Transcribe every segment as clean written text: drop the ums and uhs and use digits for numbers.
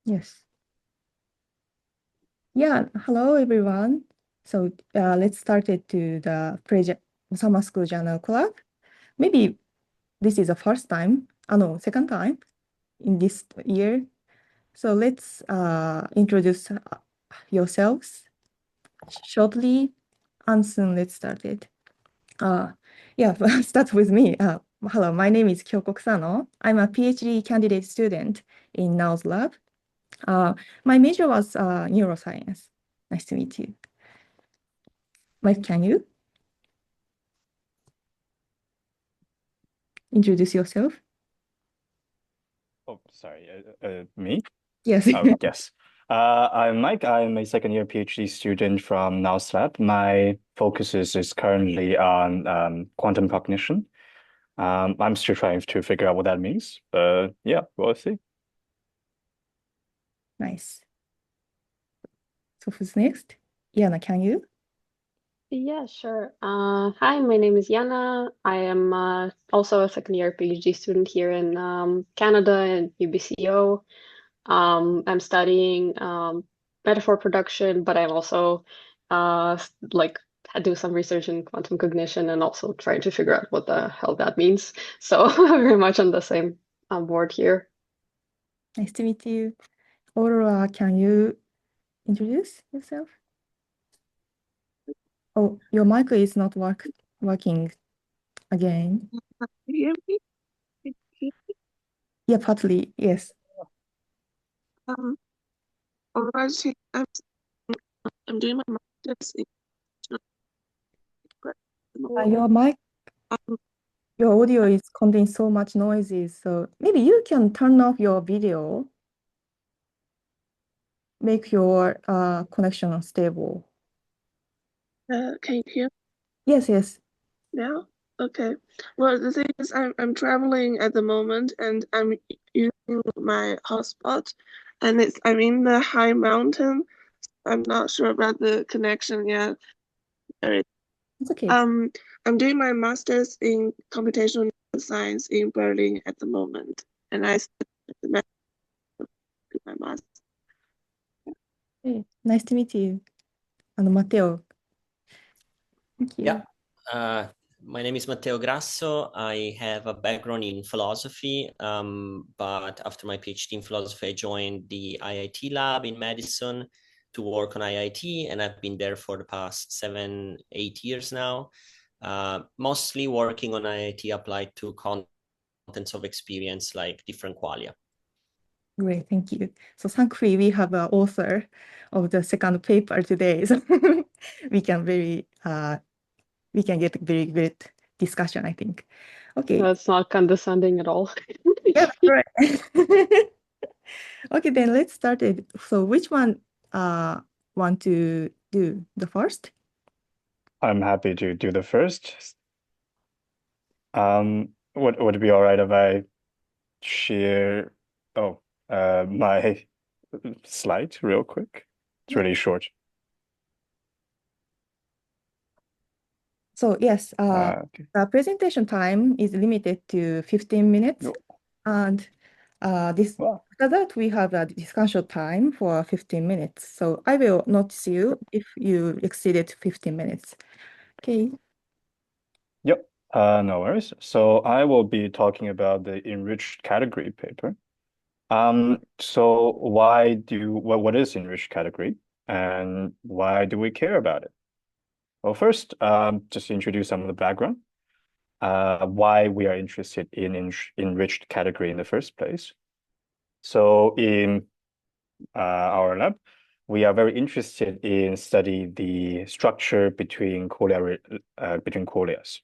Yes. Yeah, hello everyone. So let's start it to the summer school journal club. Maybe this is the first time, no, second time in this year. So let's introduce yourselves shortly and soon let's start it. Yeah, start with me. Hello, my name is Kyoko Kusano. I'm a PhD candidate student in NOW's lab. My major was neuroscience. Nice to meet you. Mike, can you introduce yourself? Oh, sorry, me? Yes. Oh, yes. I'm Mike. I'm a second year PhD student from NOW's lab. My focus is currently on quantum cognition. I'm still trying to figure out what that means, but yeah, we'll see. Nice. So who's next? Iana, can you? Yeah, sure. Hi, my name is Yana. I am also a second year PhD student here in Canada and UBCO. I'm studying metaphor production, but I'm also like do some research in quantum cognition and also trying to figure out what the hell that means. So very much on the same board here. Nice to meet you. Aurora, can you introduce yourself? Oh, your mic is not working again. You hear me? Yeah, partly, yes. Um, Aurora Qin, I'm doing my master's in Your mic, um, your audio is contains so much noises, so maybe you can turn off your video, make your connection stable. can you hear Yes, yes. now? Okay. Well, the thing is, I'm traveling at the moment, and I'm using my hotspot, and I'm in the high mountain. I'm not sure about the connection yet. Alright. It's okay. I'm doing my master's in computational science in Berlin at the moment, and I started my master's. Hey, nice to meet you. And Matteo. Thank you. Yeah, my name is Matteo Grasso. I have a background in philosophy, but after my PhD in philosophy, I joined the IIT lab in Madison to work on IIT, and I've been there for the past 7-8 years now, mostly working on IIT applied to contents of experience like different qualia. Great, thank you. So thankfully, we have an author of the second paper today, so we can get very good discussion, I think. Okay. That's not condescending at all. Yeah, right. Okay, then let's start it. So which one want to do the first? I'm happy to do the first. Would it be all right if I share my slide real quick? It's really short. So yes, Okay. the presentation time is limited to 15 minutes. No. And Wow. after that, we have a discussion time for 15 minutes. So I will notice you if you exceeded 15 minutes. Okay. Yep. No worries. So I will be talking about the enriched category paper. So what is enriched category and why do we care about it? Well, first, just to introduce some of the background, why we are interested in enriched category in the first place. So in our lab, we are very interested in study the structure between qualias.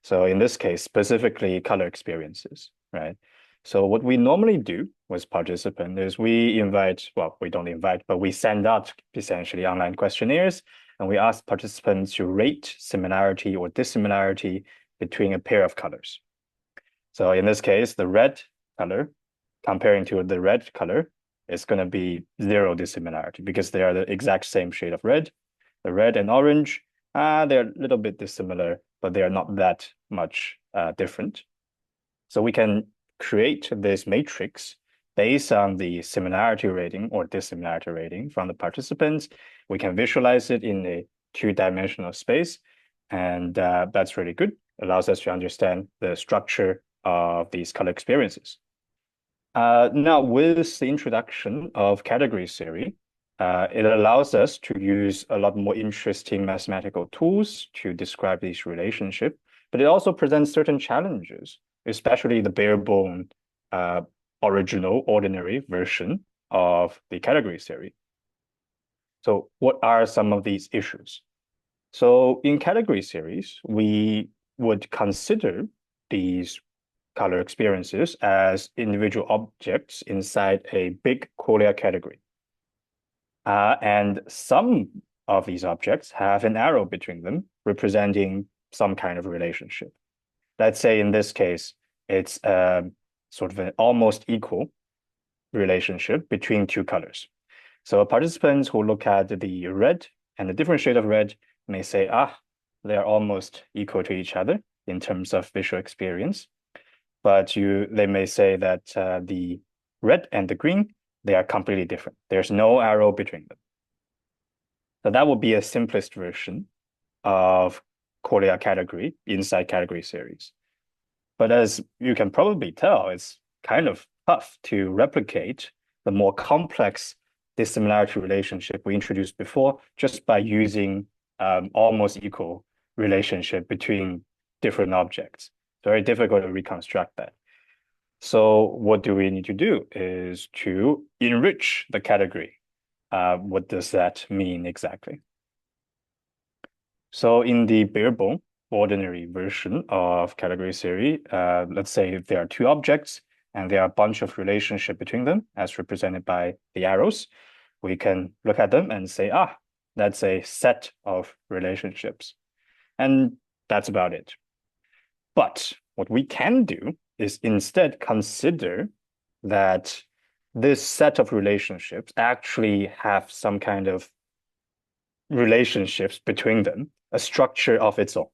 So in this case, specifically color experiences, right? So what we normally do with participants is we don't invite, but we send out essentially online questionnaires and we ask participants to rate similarity or dissimilarity between a pair of colors. So in this case, the red color comparing to the red color is going to be zero dissimilarity because they are the exact same shade of red. The red and orange, they're a little bit dissimilar, but they are not that much different. So we can create this matrix based on the similarity rating or dissimilarity rating from the participants, we can visualize it in a two-dimensional space. And that's really good. It allows us to understand the structure of these color experiences. Now, with the introduction of category theory, it allows us to use a lot more interesting mathematical tools to describe these relationships, but it also presents certain challenges, especially the bare bone original ordinary version of the category theory. So what are some of these issues? So in category series, we would consider these color experiences as individual objects inside a big Qualia category. And some of these objects have an arrow between them representing some kind of relationship. Let's say in this case, it's sort of an almost equal relationship between two colors. So participants who look at the red and the different shade of red may say, they're almost equal to each other in terms of visual experience. But they may say that the red and the green, they are completely different. There's no arrow between them. So that would be a simplest version of Qualia category inside category series. But as you can probably tell, it's kind of tough to replicate the more complex dissimilarity relationship we introduced before just by using almost equal relationship between different objects. Very difficult to reconstruct that. So what do we need to do is to enrich the category. What does that mean exactly? So in the bare bone ordinary version of category theory, let's say if there are two objects and there are a bunch of relationship between them as represented by the arrows, we can look at them and say, that's a set of relationships. And that's about it. But what we can do is instead consider that this set of relationships actually have some kind of relationships between them, a structure of its own.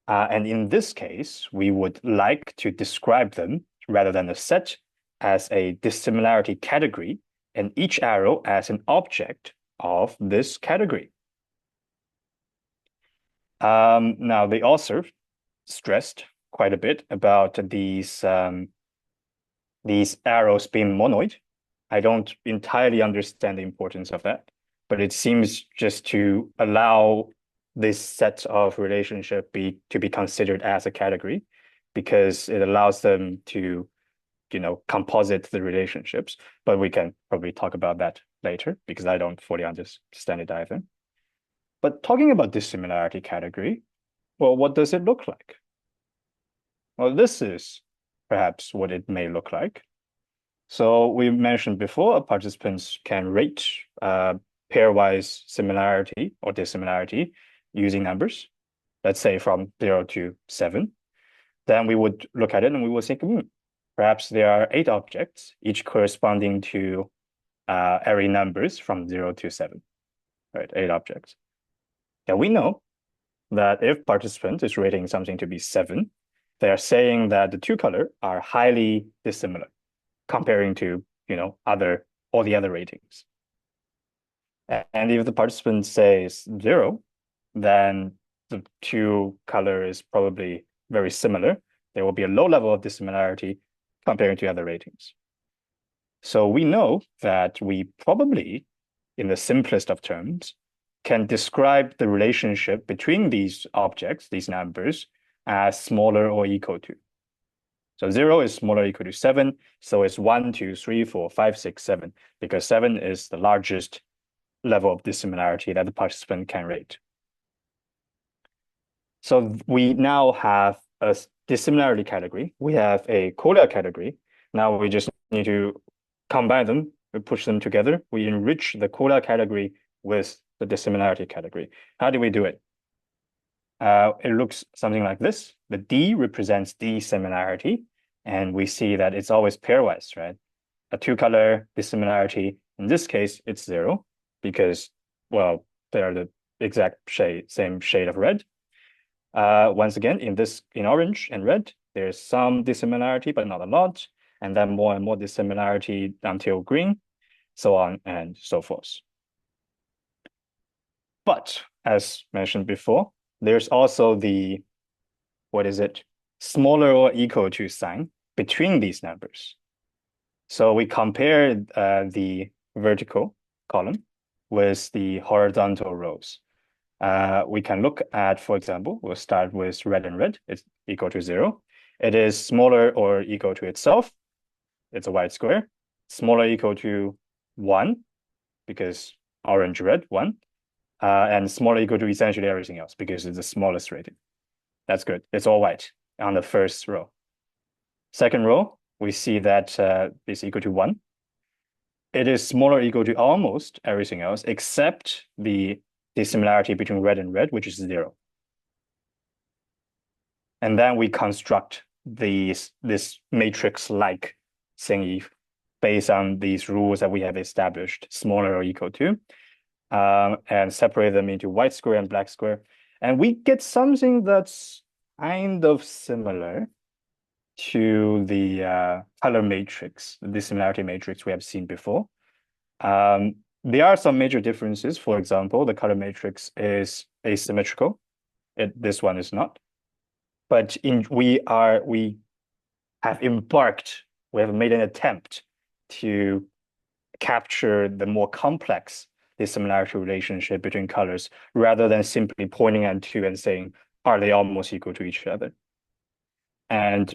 And in this case, we would like to describe them rather than a set as a dissimilarity category and each arrow as an object of this category. Now, the author stressed quite a bit about these arrows being monoid. I don't entirely understand the importance of that, but it seems just to allow this set of relationship to be considered as a category because it allows them to, composite the relationships. But we can probably talk about that later because I don't fully understand it either. But talking about dissimilarity category, well, what does it look like? Well, this is perhaps what it may look like. So we mentioned before, participants can rate pairwise similarity or dissimilarity using numbers, let's say from 0 to 7. Then we would look at it and we will think, perhaps there are 8 objects, each corresponding to array numbers from 0 to 7, right? 8 objects. And we know that if participant is rating something to be 7, they are saying that the two colors are highly dissimilar comparing to, all the other ratings. And if the participant says 0, then the two color is probably very similar. There will be a low level of dissimilarity comparing to other ratings. So we know that we probably, in the simplest of terms, can describe the relationship between these objects, these numbers, as smaller or equal to. So 0 is smaller or equal to 7, so it's 1, 2, 3, 4, 5, 6, 7, because 7 is the largest level of dissimilarity that the participant can rate. So we now have a dissimilarity category. We have a Qualia category. Now we just need to combine them, we push them together. We enrich the Qualia category with the dissimilarity category. How do we do it? It looks something like this. The D represents dissimilarity, and we see that it's always pairwise, right? A two-color dissimilarity. In this case, it's 0 because, well, they are the exact same shade of red. Once again, in orange and red, there's some dissimilarity, but not a lot. and then more and more dissimilarity until green, so on and so forth. But as mentioned before, there's also the, smaller or equal to sign between these numbers. So we compare the vertical column with the horizontal rows. We can look at, for example, we'll start with red and red. It's equal to 0. It is smaller or equal to itself. It's a white square. Smaller or equal to 1, because orange, red, 1. And smaller or equal to essentially everything else, because it's the smallest rating. That's good. It's all white on the first row. Second row, we see that is equal to 1. It is smaller or equal to almost everything else, except the dissimilarity between red and red, which is 0. And then we construct this matrix-like thingy based on these rules that we have established, smaller or equal to, and separate them into white square and black square. And we get something that's kind of similar to the color matrix, the dissimilarity matrix we have seen before. There are some major differences. For example, the color matrix is asymmetrical. This one is not. But we have made an attempt to capture the more complex dissimilarity relationship between colors rather than simply pointing at two and saying, are they almost equal to each other? And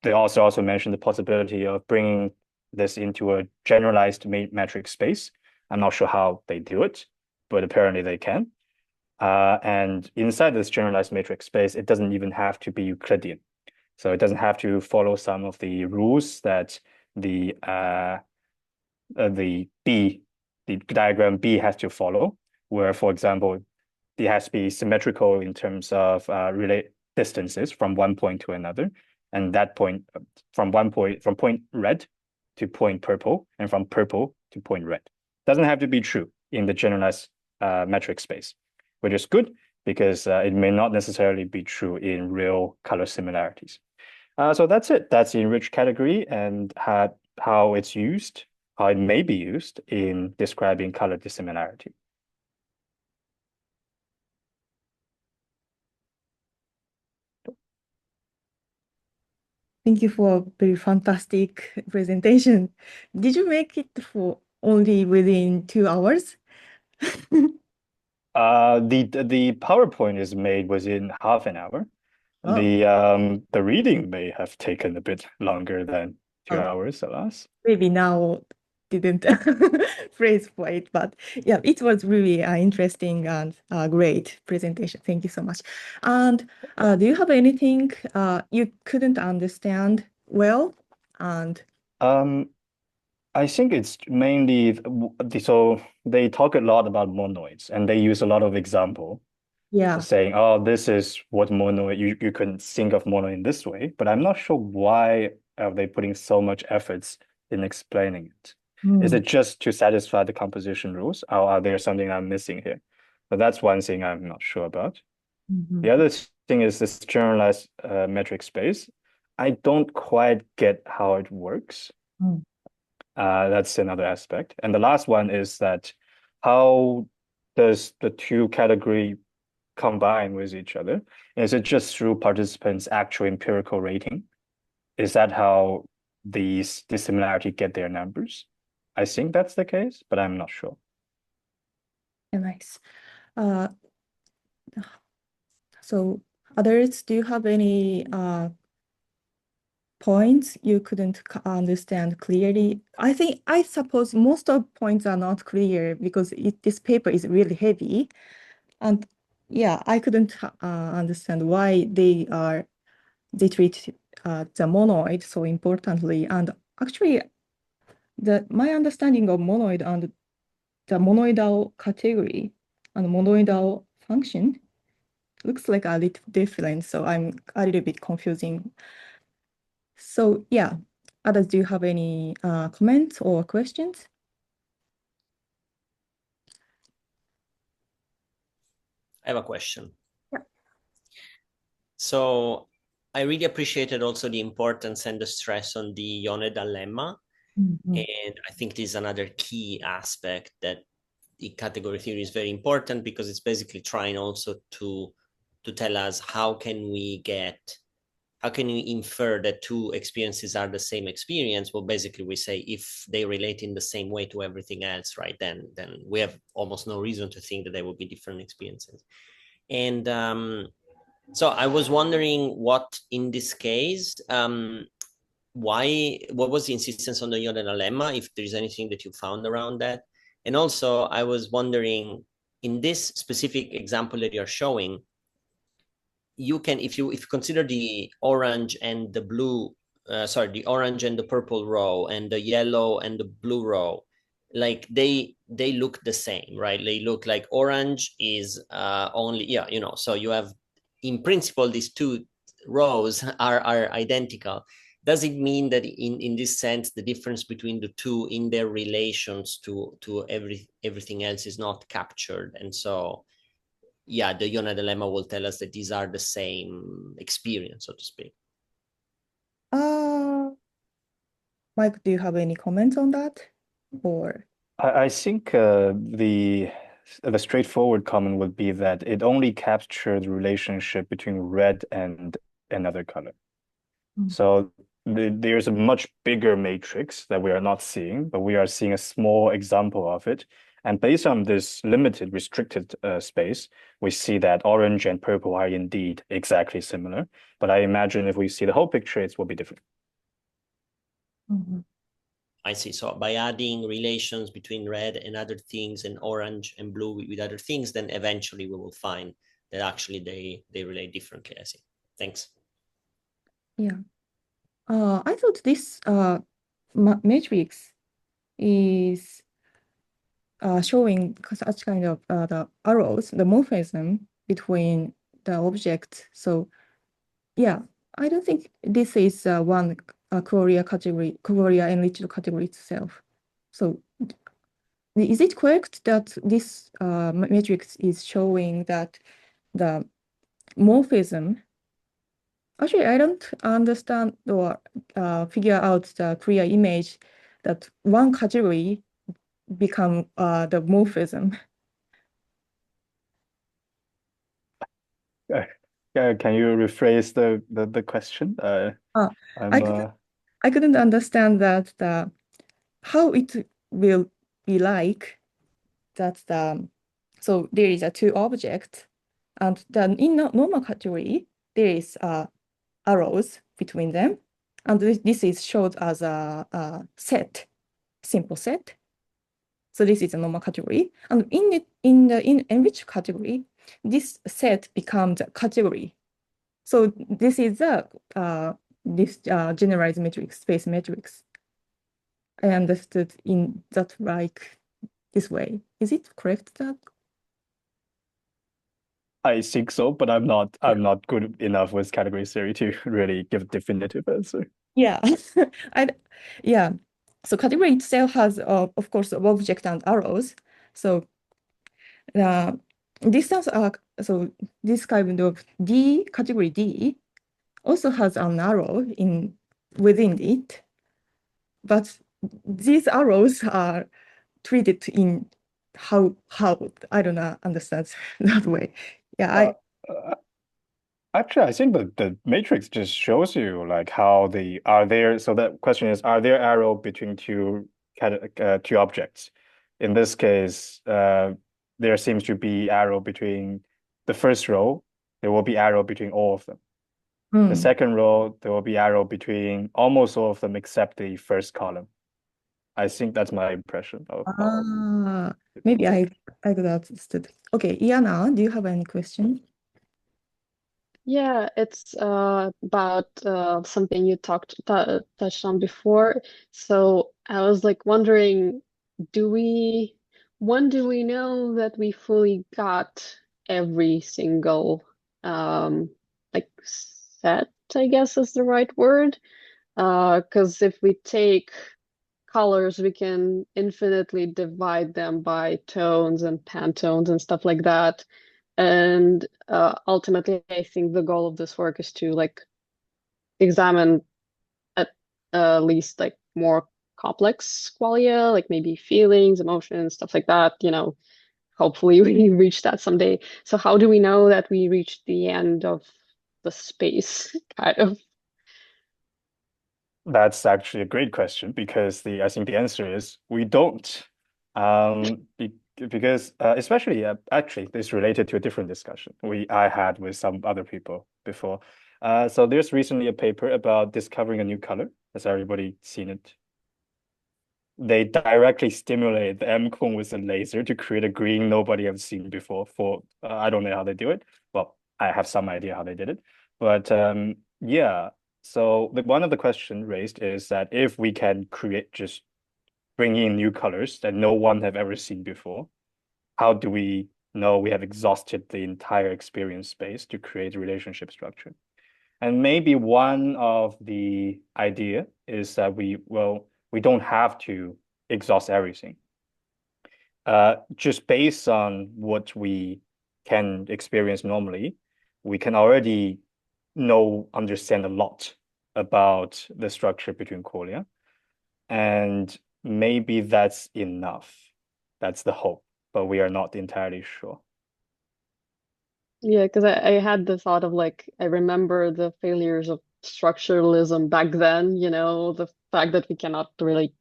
they also mentioned the possibility of bringing this into a generalized metric space. I'm not sure how they do it, but apparently they can. And inside this generalized matrix space, it doesn't even have to be Euclidean. So it doesn't have to follow some of the rules that the diagram B has to follow, where, for example, it has to be symmetrical in terms of relate distances from one point to another, and that point from point red to point purple, and from purple to point red. Doesn't have to be true in the generalized metric space, which is good because it may not necessarily be true in real color similarities. So that's it. That's the enriched category and how it's used, how it may be used in describing color dissimilarity. Thank you for a very fantastic presentation. Did you make it for only within 2 hours? The PowerPoint is made within half an hour. Oh. The reading may have taken a bit longer than 2 hours, alas. Maybe now didn't phrase for it, but yeah, it was really interesting and great presentation. Thank you so much. And do you have anything you couldn't understand well? And I think it's mainly so they talk a lot about monoids and they use a lot of example. Yeah. Saying, oh, this is what monoid, you can think of monoid in this way, but I'm not sure why are they putting so much efforts in explaining it. Is it just to satisfy the composition rules, or are there something I'm missing here? But that's one thing I'm not sure about. The other thing is this generalized metric space. I don't quite get how it works. That's another aspect. And the last one is that how does the two category combine with each other? Is it just through participants' actual empirical rating? Is that how these dissimilarity get their numbers? I think that's the case, but I'm not sure. Nice. So others, do you have any points you couldn't understand clearly? I suppose most of points are not clear because this paper is really heavy. And yeah, I couldn't understand why they treat the monoid so importantly. And actually, my understanding of monoid and the monoidal category and monoidal function looks like a little different. So I'm a little bit confusing. So yeah, others, do you have any comments or questions? I have a question. Yeah. So I really appreciated also the importance and the stress on the Yoneda lemma. And I think this is another key aspect that the category theory is very important, because it's basically trying also to tell us how can we infer that two experiences are the same experience. Well, basically we say if they relate in the same way to everything else, right, then we have almost no reason to think that they will be different experiences. And so I was wondering what in this case, what was the insistence on the Yoneda lemma, if there's anything that you found around that. And also I was wondering, in this specific example that you're showing, you can, if you consider the orange and the blue, the orange and the purple row and the yellow and the blue row, like they look the same, right? They look like orange is only, so you have, in principle, these two rows are identical. Does it mean that in this sense, the difference between the two in their relations to everything else is not captured? And so, yeah, the Yoneda lemma will tell us that these are the same experience, so to speak. Mike, do you have any comments on that? Or I think the straightforward comment would be that it only captures the relationship between red and another color. So there's a much bigger matrix that we are not seeing, but we are seeing a small example of it. And based on this limited, restricted space, we see that orange and purple are indeed exactly similar. But I imagine if we see the whole picture, it will be different. I see. So by adding relations between red and other things and orange and blue with other things, then eventually we will find that actually they relate differently. I see. Thanks. Yeah. I thought this matrix is showing such kind of the arrows, the morphism between the objects. So yeah, I don't think this is one Qualia category, Qualia enriched category itself. So is it correct that this matrix is showing that the morphism? Actually, I don't understand or figure out the clear image that one category become the morphism. Can you rephrase the question? I couldn't understand that how it will be like that so there is a two objects, and then in normal category there is arrows between them, and this is showed as a set, simple set. So this is a normal category, and in enriched category, this set becomes a category. So this is this generalized matrix, space matrix. I understood in that like this way. Is it correct that? I think so, but I'm not good enough with category theory to really give a definitive answer. Yeah, yeah. So category itself has, of course, object and arrows. So distance so this kind of D category D also has an arrow within it, but these arrows are treated in how I don't understand that way. Yeah, Actually, I think the matrix just shows you like how are there. So the question is, are there arrow between two objects? In this case, there seems to be arrow between the first row. There will be arrow between all of them. The second row, there will be arrow between almost all of them except the first column. I think that's my impression of how. Maybe I got understood. Okay, Iana, do you have any question? Yeah, it's about something you touched on before. So I was like wondering, when do we know that we fully got every single like set, I guess is the right word? Because if we take colors, we can infinitely divide them by tones and pantones and stuff like that. And ultimately, I think the goal of this work is to like examine at least like more complex qualia, like maybe feelings, emotions, stuff like that, hopefully we reach that someday. So how do we know that we reached the end of the space, kind of? That's actually a great question because I think the answer is we don't. Because especially actually this related to a different discussion I had with some other people before. So there's recently a paper about discovering a new color. Has everybody seen it? They directly stimulate the M cone with a laser to create a green nobody has seen before. I don't know how they do it. Well, I have some idea how they did it, but yeah. So one of the questions raised is that if we can just bring in new colors that no one have ever seen before, how do we know we have exhausted the entire experience space to create a relationship structure? And maybe one of the idea is that we don't have to exhaust everything. Just based on what we can experience normally, we can already understand a lot about the structure between qualia. And maybe that's enough. That's the hope, but we are not entirely sure. Yeah, because I had the thought of like, I remember the failures of structuralism back then, the fact that we cannot really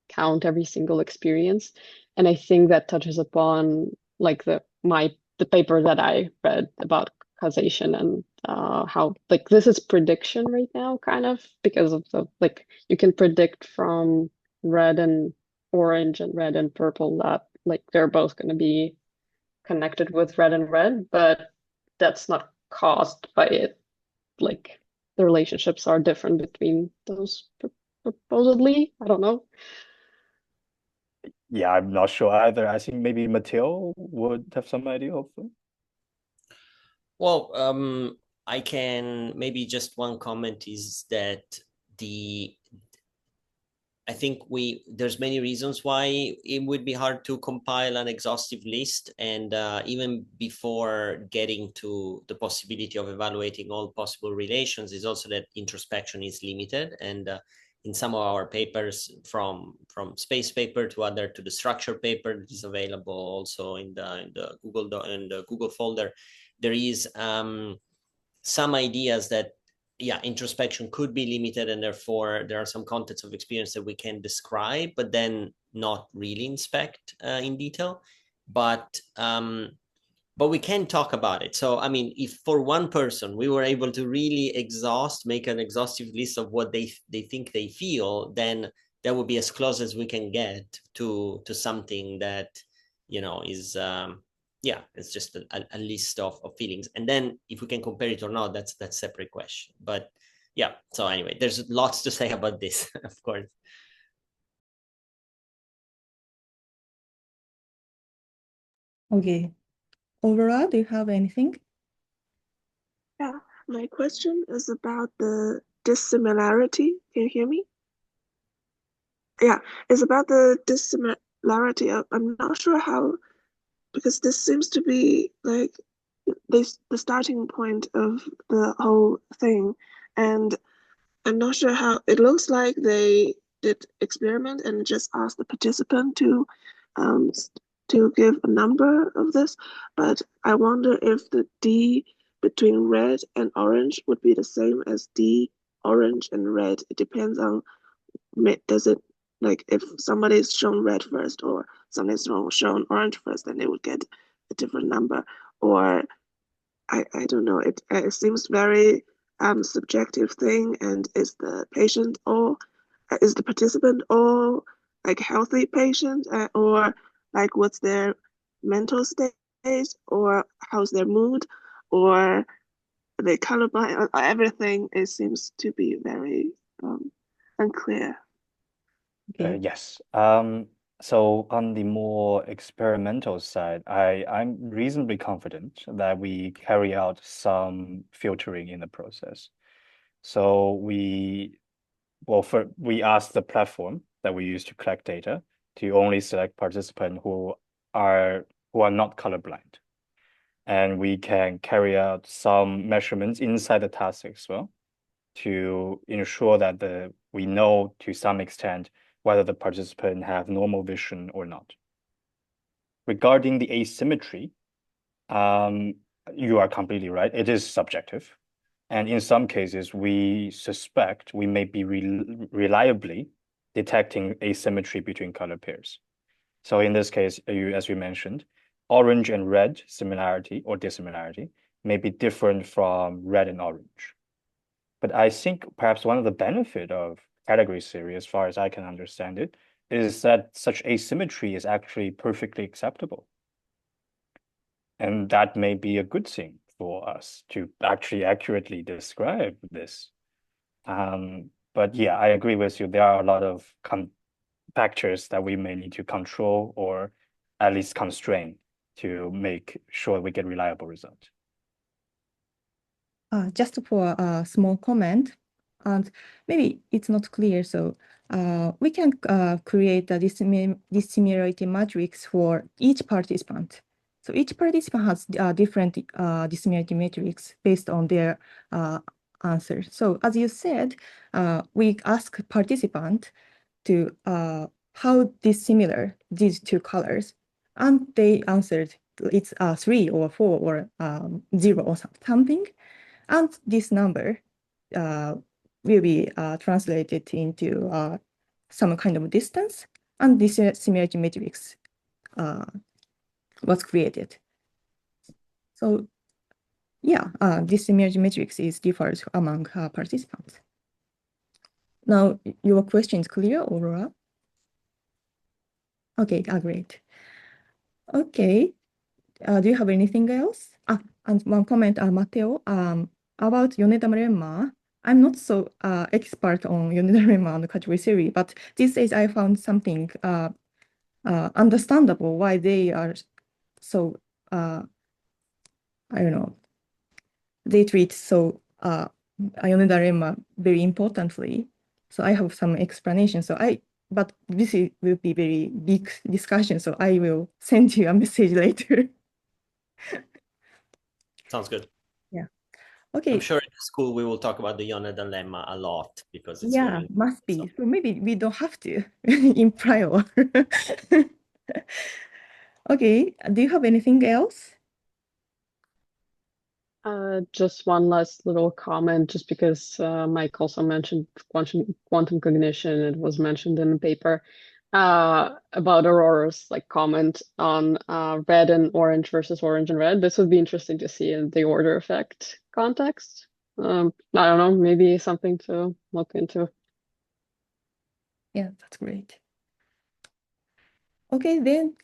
count every single experience. And I think that touches upon like the paper that I read about causation and how like this is prediction right now, kind of, because of the like you can predict from red and orange and red and purple that like they're both going to be connected with red and red, but that's not caused by it. Like the relationships are different between those supposedly. I don't know. Yeah, I'm not sure either. I think maybe Matteo would have some idea, hopefully. Well, I can maybe just one comment is that I think there's many reasons why it would be hard to compile an exhaustive list, and even before getting to the possibility of evaluating all possible relations is also that introspection is limited, and in some of our papers from space paper to the structure paper that is available also in the Google folder, there is some ideas that introspection could be limited, and therefore there are some contexts of experience that we can describe, but then not really inspect in detail. But we can talk about it. So, I mean, if for one person we were able to really make an exhaustive list of what they think they feel, then that would be as close as we can get to something that, is it's just a list of feelings. And then if we can compare it or not, that's a separate question. But yeah, so anyway, there's lots to say about this, of course. Okay. Aurora, do you have anything? Yeah, my question is about the dissimilarity. Can you hear me? Yeah, it's about the dissimilarity. I'm not sure how, because this seems to be like the starting point of the whole thing. And I'm not sure how, it looks like they did experiment and just asked the participant um, to give a number of this, but I wonder if the D between red and orange would be the same as D orange and red. It depends on, does it, like if somebody is shown red first or somebody's shown orange first, then they would get a different number. Or I don't know. It seems very subjective thing. And is the participant all like healthy patient, or like what's their mental state, or how's their mood, or they colorblind? Everything it seems to be very unclear. Okay. Yes. So on the more experimental side, I'm reasonably confident that we carry out some filtering in the process. So we ask the platform that we use to collect data to only select participants who are not colorblind. And we can carry out some measurements inside the task as well to ensure that we know to some extent whether the participant have normal vision or not. Regarding the asymmetry, you are completely right. It is subjective. And in some cases, we suspect we may be reliably detecting asymmetry between color pairs. So in this case, as you mentioned, orange and red similarity or dissimilarity may be different from red and orange. But I think perhaps one of the benefit of category theory, as far as I can understand it, is that such asymmetry is actually perfectly acceptable. And that may be a good thing for us to actually accurately describe this. But yeah, I agree with you. There are a lot of factors that we may need to control or at least constrain to make sure we get reliable results. Just for a small comment, and maybe it's not clear, so we can create a dissimilarity matrix for each participant. So each participant has different dissimilarity matrix based on their answer. So as you said, we ask participant to how dissimilar these two colors, and they answered it's 3 or 4 or 0 or something. And this number will be translated into some kind of distance, and this similarity matrix was created. So yeah, this similarity matrix is differs among participants. Now, your question is clear, Aurora? Okay, great. Okay, do you have anything else? And one comment, Matteo, about Yoneda lemma. I'm not so expert on Yoneda lemma and category theory, but these days I found something understandable why they are so, I don't know, they treat so Yoneda lemma very importantly. So I have some explanation. But this will be very big discussion, so I will send you a message later. Sounds good. Yeah. Okay. I'm sure in school we will talk about the Yoneda lemma a lot because it's yeah, very must be. so. So maybe we don't have to in prior. Okay. Do you have anything else? Just one last little comment, just because Mike also mentioned quantum cognition. It was mentioned in the paper about Aurora's comment on red and orange versus orange and red. This would be interesting to see in the order effect context. I don't know, maybe something to look into. Yeah, that's great. Okay, then